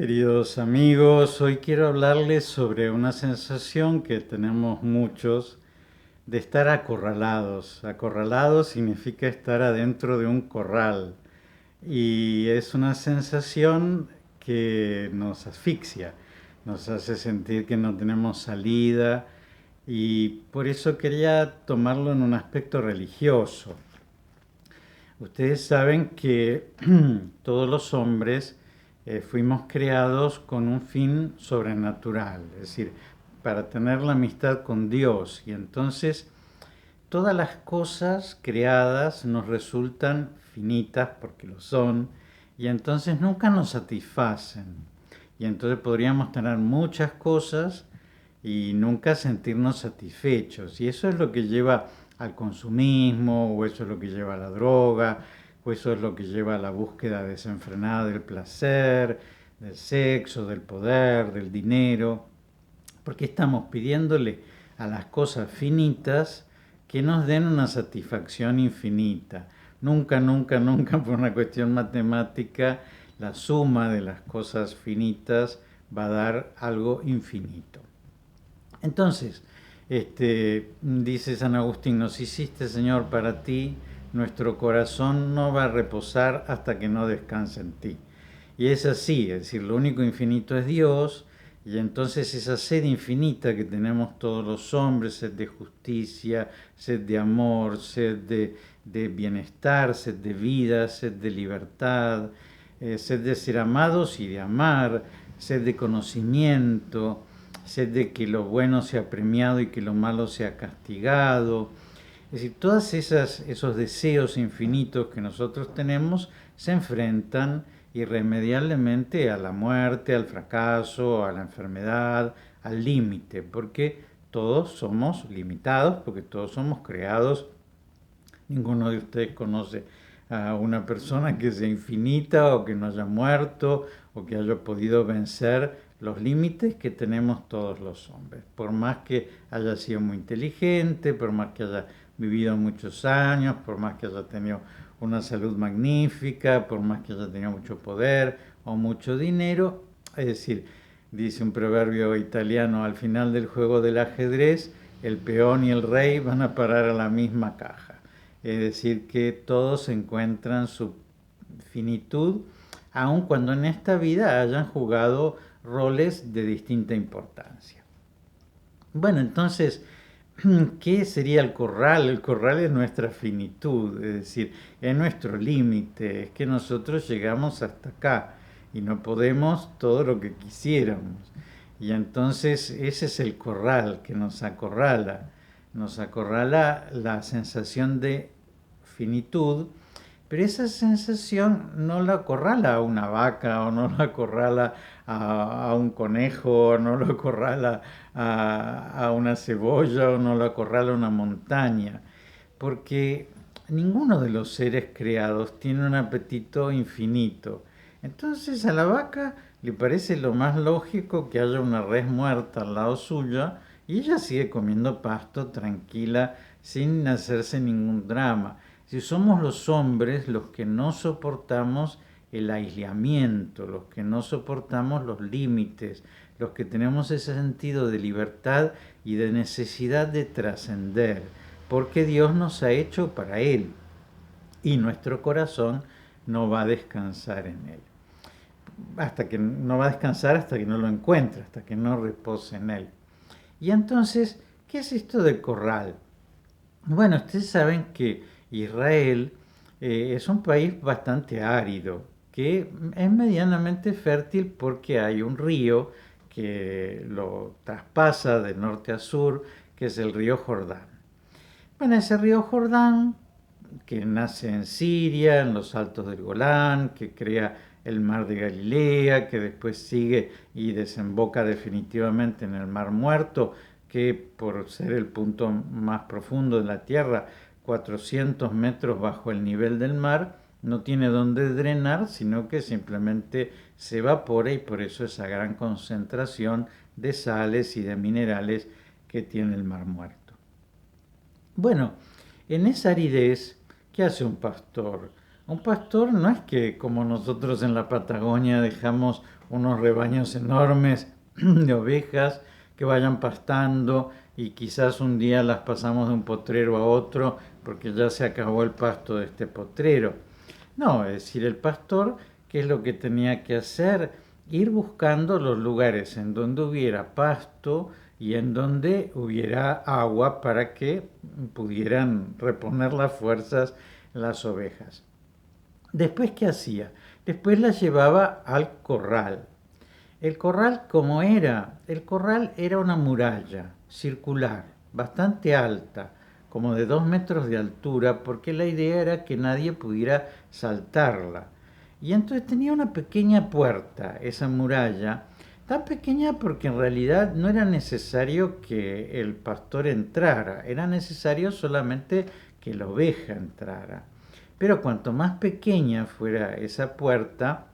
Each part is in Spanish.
Queridos amigos, hoy quiero hablarles sobre una sensación que tenemos muchos de estar acorralados. Acorralados significa estar adentro de un corral y es una sensación que nos asfixia, nos hace sentir que no tenemos salida y por eso quería tomarlo en un aspecto religioso. Ustedes saben que todos los hombres fuimos creados con un fin sobrenatural, es decir, para tener la amistad con Dios. Y entonces todas las cosas creadas nos resultan finitas porque lo son, y entonces nunca nos satisfacen. Y entonces podríamos tener muchas cosas y nunca sentirnos satisfechos. Y eso es lo que lleva al consumismo, o eso es lo que lleva a la droga, o eso es lo que lleva a la búsqueda desenfrenada del placer, del sexo, del poder, del dinero, porque estamos pidiéndole a las cosas finitas que nos den una satisfacción infinita. Nunca, nunca, nunca por una cuestión matemática la suma de las cosas finitas va a dar algo infinito. Entonces, dice San Agustín, nos hiciste, Señor, para ti, nuestro corazón no va a reposar hasta que no descanse en ti. Y es así, es decir, lo único infinito es Dios, y entonces esa sed infinita que tenemos todos los hombres, sed de justicia, sed de amor, sed de bienestar, sed de vida, sed de libertad, sed de ser amados y de amar, sed de conocimiento, sed de que lo bueno sea premiado y que lo malo sea castigado. Es decir, todos esos deseos infinitos que nosotros tenemos se enfrentan irremediablemente a la muerte, al fracaso, a la enfermedad, al límite, porque todos somos limitados, porque todos somos creados. Ninguno de ustedes conoce a una persona que sea infinita o que no haya muerto o que haya podido vencer los límites que tenemos todos los hombres. Por más que haya sido muy inteligente, por más que haya vivido muchos años, por más que haya tenido una salud magnífica, por más que haya tenido mucho poder o mucho dinero, es decir, dice un proverbio italiano, al final del juego del ajedrez, el peón y el rey van a parar a la misma caja. Es decir, que todos encuentran su finitud, aun cuando en esta vida hayan jugado roles de distinta importancia. Bueno, entonces, ¿qué sería el corral? El corral es nuestra finitud, es decir, es nuestro límite, es que nosotros llegamos hasta acá y no podemos todo lo que quisiéramos. Y entonces ese es el corral que nos acorrala la sensación de finitud, pero esa sensación no la acorrala a una vaca, o no la acorrala a un conejo, o no la acorrala a una cebolla, o no la acorrala a una montaña, porque ninguno de los seres creados tiene un apetito infinito. Entonces a la vaca le parece lo más lógico que haya una res muerta al lado suya y ella sigue comiendo pasto tranquila sin hacerse ningún drama. Si somos los hombres los que no soportamos el aislamiento, los que no soportamos los límites, los que tenemos ese sentido de libertad y de necesidad de trascender, porque Dios nos ha hecho para Él y nuestro corazón no va a descansar en Él. Hasta que no va a descansar hasta que no lo encuentre, hasta que no repose en Él. Y entonces, ¿qué es esto del corral? Bueno, ustedes saben que Israel es un país bastante árido, que es medianamente fértil porque hay un río que lo traspasa de norte a sur, que es el río Jordán. Bueno, ese río Jordán, que nace en Siria, en los altos del Golán, que crea el mar de Galilea, que después sigue y desemboca definitivamente en el Mar Muerto, que por ser el punto más profundo de la Tierra, 400 metros bajo el nivel del mar, no tiene dónde drenar, sino que simplemente se evapora y por eso esa gran concentración de sales y de minerales que tiene el Mar Muerto. Bueno, en esa aridez, ¿qué hace un pastor? Un pastor no es que como nosotros en la Patagonia dejamos unos rebaños enormes de ovejas que vayan pastando y quizás un día las pasamos de un potrero a otro porque ya se acabó el pasto de este potrero. No, es decir, el pastor, ¿qué es lo que tenía que hacer? Ir buscando los lugares en donde hubiera pasto y en donde hubiera agua para que pudieran reponer las fuerzas las ovejas. Después, ¿qué hacía? Después las llevaba al corral. El corral, ¿cómo era? El corral era una muralla circular, bastante alta, como de 2 metros de altura, porque la idea era que nadie pudiera saltarla. Y entonces tenía una pequeña puerta, esa muralla, tan pequeña porque en realidad no era necesario que el pastor entrara, era necesario solamente que la oveja entrara. Pero cuanto más pequeña fuera esa puerta,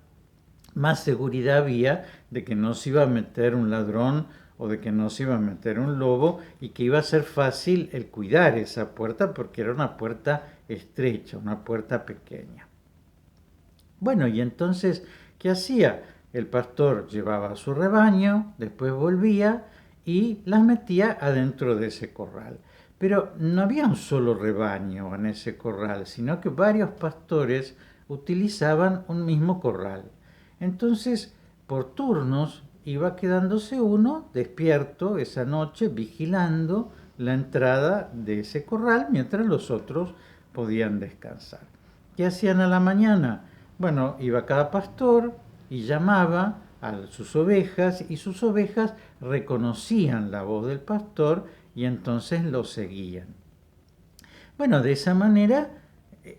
más seguridad había de que no se iba a meter un ladrón o de que no se iba a meter un lobo y que iba a ser fácil el cuidar esa puerta porque era una puerta estrecha, una puerta pequeña. Bueno, y entonces, ¿qué hacía? El pastor llevaba a su rebaño, después volvía y las metía adentro de ese corral. Pero no había un solo rebaño en ese corral, sino que varios pastores utilizaban un mismo corral. Entonces, por turnos, iba quedándose uno despierto esa noche, vigilando la entrada de ese corral, mientras los otros podían descansar. ¿Qué hacían a la mañana? Bueno, iba cada pastor y llamaba a sus ovejas y sus ovejas reconocían la voz del pastor y entonces lo seguían. Bueno, de esa manera,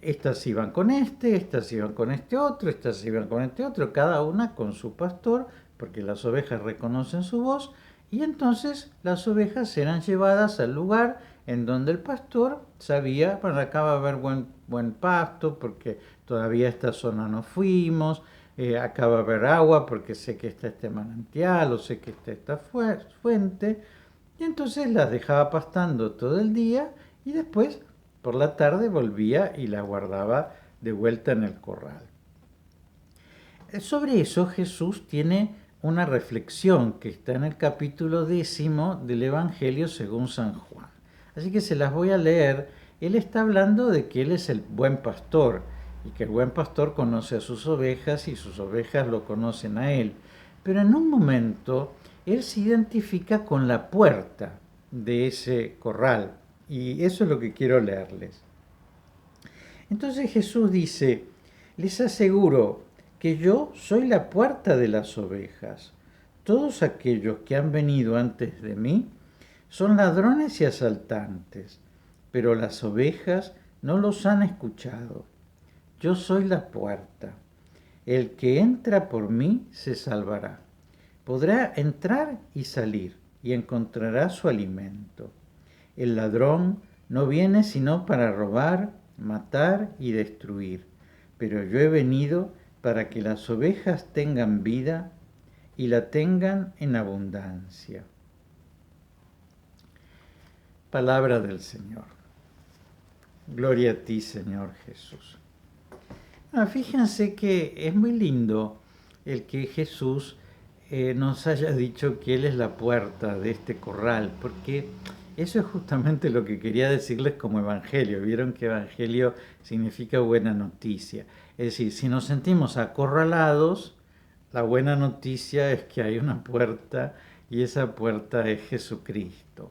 estas iban con este, estas iban con este otro, estas iban con este otro, cada una con su pastor, porque las ovejas reconocen su voz, y entonces las ovejas eran llevadas al lugar en donde el pastor sabía, bueno, acá va a haber buen pasto, porque todavía a esta zona no fuimos, acá va a haber agua, porque sé que está este manantial, o sé que está esta fuente, y entonces las dejaba pastando todo el día, y después por la tarde volvía y la guardaba de vuelta en el corral. Sobre eso Jesús tiene una reflexión que está en el capítulo 10 del Evangelio según San Juan. Así que se las voy a leer. Él está hablando de que Él es el buen pastor y que el buen pastor conoce a sus ovejas y sus ovejas lo conocen a Él. Pero en un momento Él se identifica con la puerta de ese corral. Y eso es lo que quiero leerles. Entonces Jesús dice, les aseguro que yo soy la puerta de las ovejas. Todos aquellos que han venido antes de mí son ladrones y asaltantes, pero las ovejas no los han escuchado. Yo soy la puerta. El que entra por mí se salvará. Podrá entrar y salir y encontrará su alimento. El ladrón no viene sino para robar, matar y destruir, pero yo he venido para que las ovejas tengan vida y la tengan en abundancia. Palabra del Señor. Gloria a ti, Señor Jesús. Fíjense que es muy lindo el que Jesús nos haya dicho que Él es la puerta de este corral, porque eso es justamente lo que quería decirles como evangelio. Vieron que evangelio significa buena noticia. Es decir, si nos sentimos acorralados, la buena noticia es que hay una puerta y esa puerta es Jesucristo.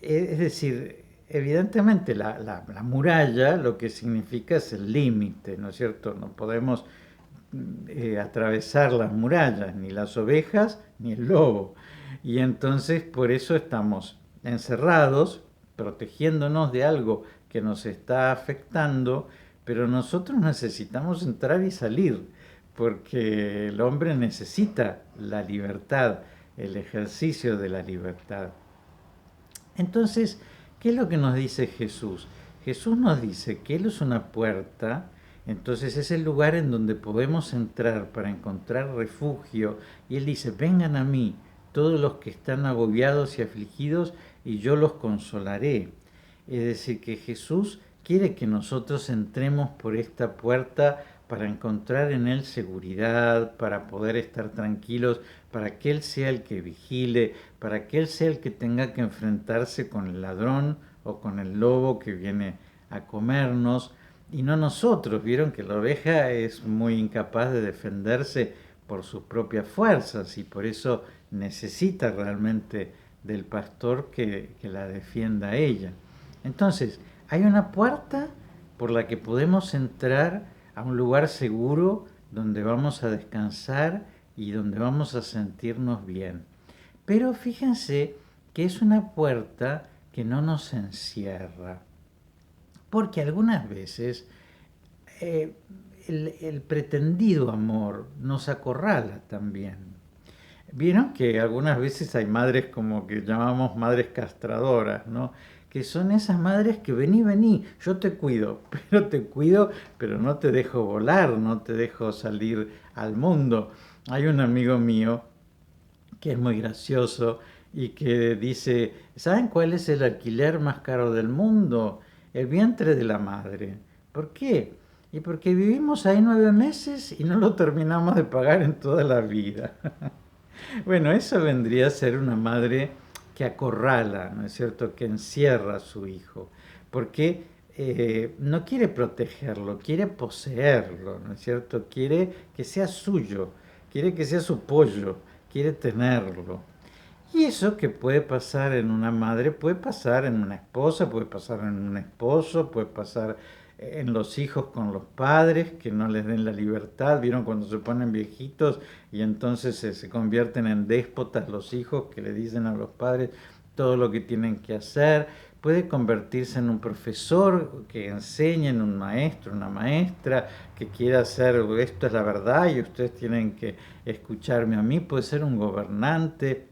Es decir, evidentemente la muralla lo que significa es el límite, ¿no es cierto? No podemos atravesar las murallas, ni las ovejas ni el lobo. Y entonces por eso estamos encerrados, protegiéndonos de algo que nos está afectando, pero nosotros necesitamos entrar y salir, porque el hombre necesita la libertad, el ejercicio de la libertad. Entonces, ¿qué es lo que nos dice Jesús? Jesús nos dice que Él es una puerta, entonces es el lugar en donde podemos entrar para encontrar refugio, y Él dice, vengan a mí, todos los que están agobiados y afligidos, y yo los consolaré. Es decir, que Jesús quiere que nosotros entremos por esta puerta para encontrar en Él seguridad, para poder estar tranquilos, para que Él sea el que vigile, para que Él sea el que tenga que enfrentarse con el ladrón o con el lobo que viene a comernos, y no nosotros. Vieron que la oveja es muy incapaz de defenderse por sus propias fuerzas y por eso necesita realmente del pastor que la defienda a ella. Entonces, hay una puerta por la que podemos entrar a un lugar seguro donde vamos a descansar y donde vamos a sentirnos bien. Pero fíjense que es una puerta que no nos encierra, porque algunas veces el pretendido amor nos acorrala también. Vieron que algunas veces hay madres como que llamamos madres castradoras, ¿no? Que son esas madres que vení, yo te cuido, pero no te dejo volar, no te dejo salir al mundo. Hay un amigo mío que es muy gracioso y que dice, ¿saben cuál es el alquiler más caro del mundo? El vientre de la madre. ¿Por qué? Y porque vivimos ahí 9 meses y no lo terminamos de pagar en toda la vida. Bueno, eso vendría a ser una madre que acorrala, ¿no es cierto?, que encierra a su hijo, porque no quiere protegerlo, quiere poseerlo, ¿no es cierto?, quiere que sea suyo, quiere que sea su pollo, quiere tenerlo. Y eso que puede pasar en una madre, puede pasar en una esposa, puede pasar en un esposo, puede pasar en los hijos con los padres, que no les den la libertad. ¿Vieron cuando se ponen viejitos y entonces se convierten en déspotas los hijos que le dicen a los padres todo lo que tienen que hacer? Puede convertirse en un profesor que enseñe, en un maestro, una maestra que quiera hacer esto es la verdad y ustedes tienen que escucharme a mí. Puede ser un gobernante,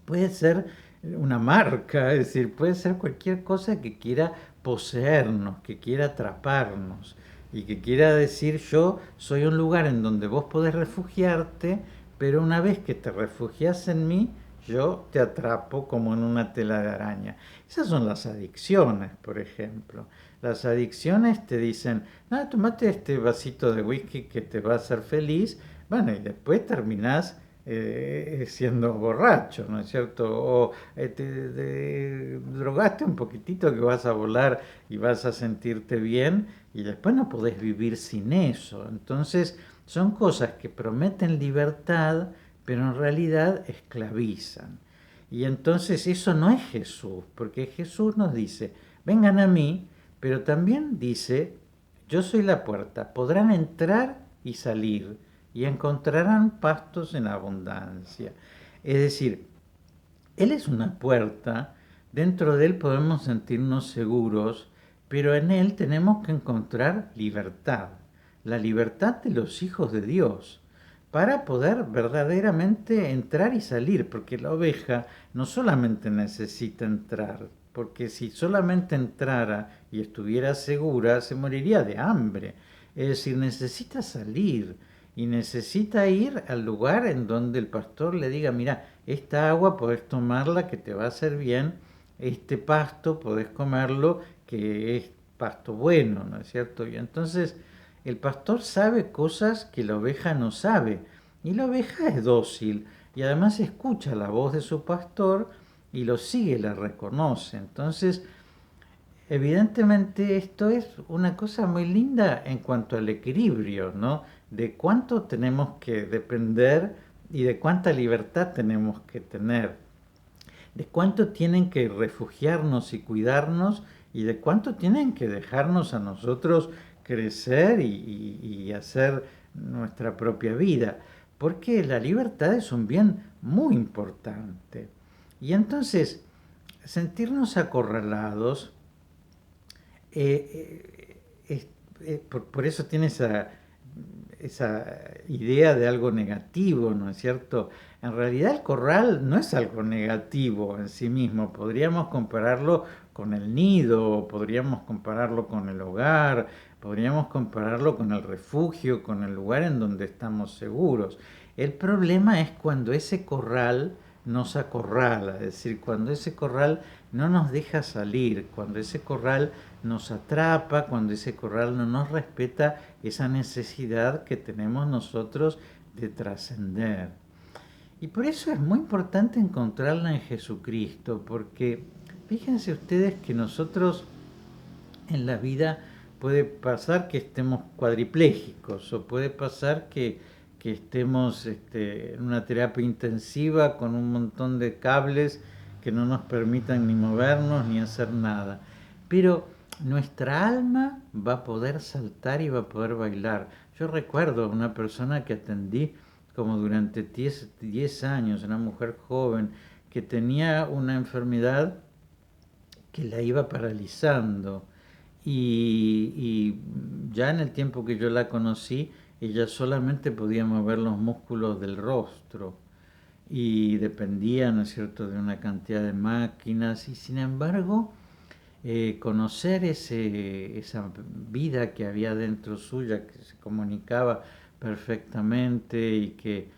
puede ser una marca, es decir, puede ser cualquier cosa que quiera poseernos, que quiera atraparnos y que quiera decir yo soy un lugar en donde vos podés refugiarte, pero una vez que te refugias en mí, yo te atrapo como en una tela de araña. Esas son las adicciones, por ejemplo. Las adicciones te dicen, ah, tomate este vasito de whisky que te va a hacer feliz, bueno, y después terminás siendo borracho, ¿no es cierto? O te drogaste un poquitito que vas a volar y vas a sentirte bien y después no podés vivir sin eso. Entonces son cosas que prometen libertad, pero en realidad esclavizan. Y entonces eso no es Jesús, porque Jesús nos dice, vengan a mí, pero también dice, yo soy la puerta, podrán entrar y salir y encontrarán pastos en abundancia. Es decir, Él es una puerta, dentro de Él podemos sentirnos seguros, pero en Él tenemos que encontrar libertad, la libertad de los hijos de Dios, para poder verdaderamente entrar y salir, porque la oveja no solamente necesita entrar, porque si solamente entrara y estuviera segura, se moriría de hambre. Es decir, necesita salir y necesita ir al lugar en donde el pastor le diga, mira, esta agua podés tomarla que te va a hacer bien, este pasto podés comerlo que es pasto bueno, ¿no es cierto? Y entonces el pastor sabe cosas que la oveja no sabe y la oveja es dócil y además escucha la voz de su pastor y lo sigue, la reconoce. Entonces, evidentemente esto es una cosa muy linda en cuanto al equilibrio, ¿no? De cuánto tenemos que depender y de cuánta libertad tenemos que tener, de cuánto tienen que refugiarnos y cuidarnos y de cuánto tienen que dejarnos a nosotros crecer y hacer nuestra propia vida, porque la libertad es un bien muy importante. Y entonces, sentirnos acorralados por eso tiene esa idea de algo negativo, ¿no es cierto? En realidad el corral no es algo negativo en sí mismo, podríamos compararlo con el nido, podríamos compararlo con el hogar, podríamos compararlo con el refugio, con el lugar en donde estamos seguros. El problema es cuando ese corral nos acorrala, es decir, cuando ese corral no nos deja salir, cuando ese corral nos atrapa, cuando ese corral no nos respeta esa necesidad que tenemos nosotros de trascender. Y por eso es muy importante encontrarla en Jesucristo, porque fíjense ustedes que nosotros en la vida puede pasar que estemos cuadriplégicos o puede pasar que estemos en una terapia intensiva con un montón de cables que no nos permitan ni movernos ni hacer nada. Pero nuestra alma va a poder saltar y va a poder bailar. Yo recuerdo a una persona que atendí como durante 10 años, una mujer joven que tenía una enfermedad que la iba paralizando y ya en el tiempo que yo la conocí, ella solamente podía mover los músculos del rostro y dependía, ¿no es cierto?, de una cantidad de máquinas y sin embargo conocer esa vida que había dentro suya, que se comunicaba perfectamente y que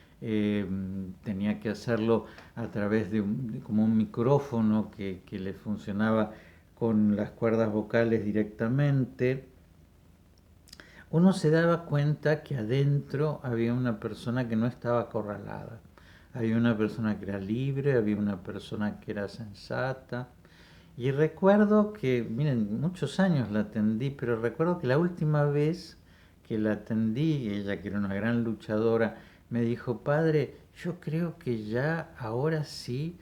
tenía que hacerlo a través de como un micrófono que le funcionaba con las cuerdas vocales directamente, uno se daba cuenta que adentro había una persona que no estaba acorralada. Había una persona que era libre, había una persona que era sensata. Y recuerdo que, miren, muchos años la atendí, pero recuerdo que la última vez que la atendí, ella que era una gran luchadora, me dijo, padre, yo creo que ya ahora sí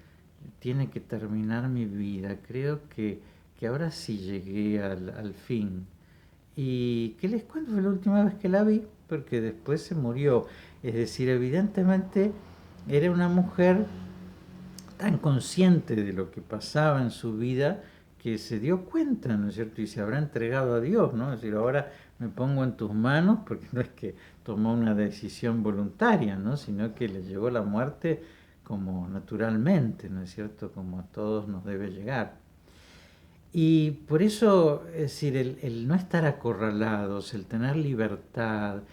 tiene que terminar mi vida, creo que ahora sí llegué al fin. ¿Y qué les cuento? Fue la última vez que la vi, porque después se murió. Es decir, evidentemente era una mujer tan consciente de lo que pasaba en su vida que se dio cuenta, ¿no es cierto? Y se habrá entregado a Dios, ¿no? Es decir, ahora me pongo en tus manos, porque no es que tomó una decisión voluntaria, ¿no? Sino que le llegó la muerte como naturalmente, ¿no es cierto? Como a todos nos debe llegar. Y por eso, es decir, el no estar acorralados, el tener libertad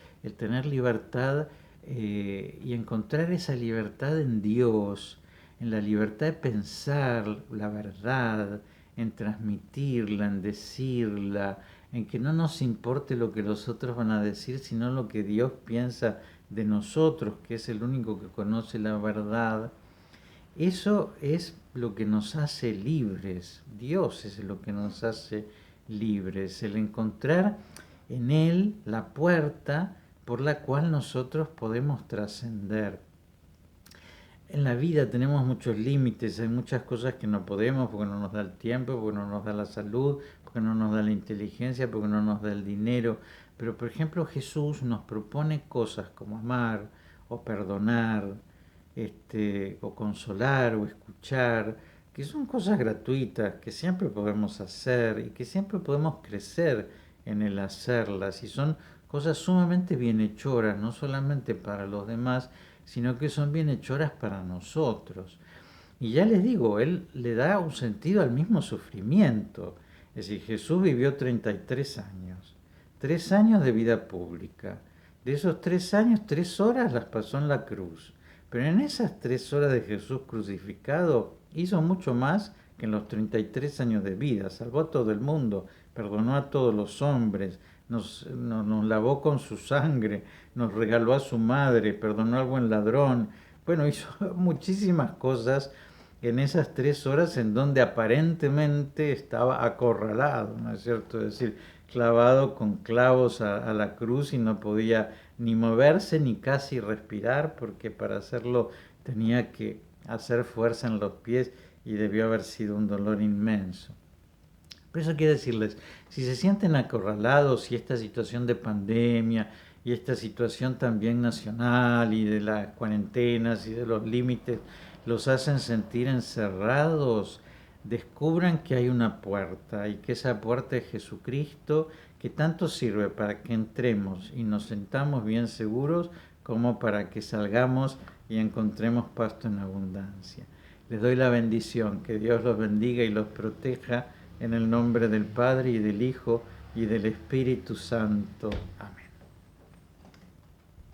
y encontrar esa libertad en Dios, en la libertad de pensar la verdad, en transmitirla, en decirla, en que no nos importe lo que los otros van a decir, sino lo que Dios piensa de nosotros, que es el único que conoce la verdad. Eso es lo que nos hace libres. Dios es lo que nos hace libres. El encontrar en Él la puerta por la cual nosotros podemos trascender. En la vida tenemos muchos límites, hay muchas cosas que no podemos porque no nos da el tiempo, porque no nos da la salud, porque no nos da la inteligencia, porque no nos da el dinero. Pero por ejemplo Jesús nos propone cosas como amar o perdonar, o consolar o escuchar, que son cosas gratuitas que siempre podemos hacer y que siempre podemos crecer en el hacerlas y son cosas sumamente bienhechoras, no solamente para los demás, sino que son bienhechoras para nosotros. Y ya les digo, Él le da un sentido al mismo sufrimiento. Es decir, Jesús vivió 33 años, 3 años de vida pública. De esos 3 años, 3 horas las pasó en la cruz. Pero en esas 3 horas de Jesús crucificado hizo mucho más que en los 33 años de vida. Salvó a todo el mundo, perdonó a todos los hombres, nos lavó con su sangre, nos regaló a su madre, perdonó al buen ladrón. Bueno, hizo muchísimas cosas en esas 3 horas en donde aparentemente estaba acorralado, ¿no es cierto? Es decir, clavado con clavos a la cruz y no podía ni moverse ni casi respirar porque para hacerlo tenía que hacer fuerza en los pies y debió haber sido un dolor inmenso. Por eso quiero decirles, si se sienten acorralados y esta situación de pandemia y esta situación también nacional y de las cuarentenas y de los límites los hacen sentir encerrados, descubran que hay una puerta y que esa puerta es Jesucristo, que tanto sirve para que entremos y nos sentamos bien seguros como para que salgamos y encontremos pasto en abundancia. Les doy la bendición, que Dios los bendiga y los proteja en el nombre del Padre y del Hijo y del Espíritu Santo. Amén.